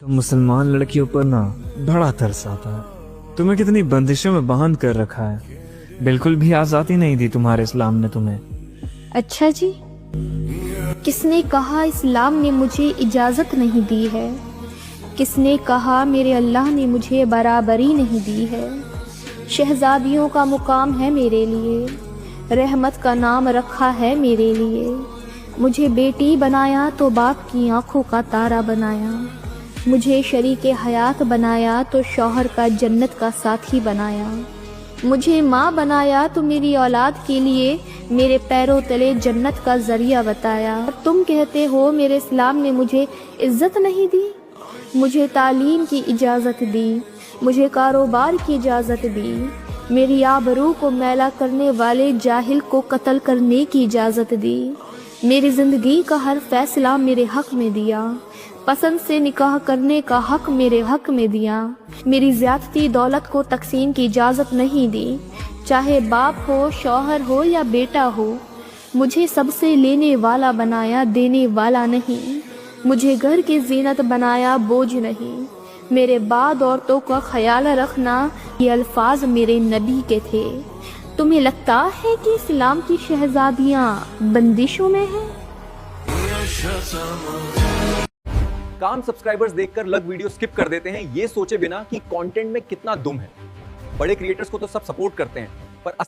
तो मुसलमान लड़कियों पर ना बड़ा तरस आता है। तुम्हें कितनी बंदिशों में बांध कर रखा है। बिल्कुल भी आजादी नहीं दी तुम्हारे इस्लाम ने तुम्हें। अच्छा जी, किसने कहा इस्लाम ने मुझे इजाज़त नहीं दी है? किसने कहा मेरे अल्लाह ने मुझे बराबरी नहीं दी है? शहजादियों का मुकाम है मेरे लिए, रहमत का नाम रखा है मेरे लिए। मुझे बेटी बनाया तो बाप की आंखों का तारा बनाया। मुझे शरीके हयात बनाया तो शौहर का जन्नत का साथी बनाया। मुझे माँ बनाया तो मेरी औलाद के लिए मेरे पैरों तले जन्नत का जरिया बताया। तुम कहते हो मेरे इस्लाम ने मुझे इज्जत नहीं दी। मुझे तालीम की इजाज़त दी, मुझे कारोबार की इजाज़त दी, मेरी आबरू को मैला करने वाले जाहिल को कत्ल करने की इजाज़त दी। मेरी ज़िंदगी का हर फैसला मेरे हक़ में दिया, पसंद से निकाह करने का हक़ मेरे हक़ में दिया। मेरी ज़्यादती दौलत को तकसीम की इजाज़त नहीं दी, चाहे बाप हो, शौहर हो या बेटा हो। मुझे सबसे लेने वाला बनाया, देने वाला नहीं। मुझे घर की जीनत बनाया, बोझ नहीं। मेरे बाद औरतों का ख्याल रखना, ये अल्फाज मेरे नबी के थे। तुम्हें लगता है कि इस्लाम की शहजादियाँ बंदिशों में हैं? काम सब्सक्राइबर्स देखकर लग वीडियो स्किप कर देते हैं, ये सोचे बिना कि कंटेंट में कितना दुम है। बड़े क्रिएटर्स को तो सब सपोर्ट करते हैं, पर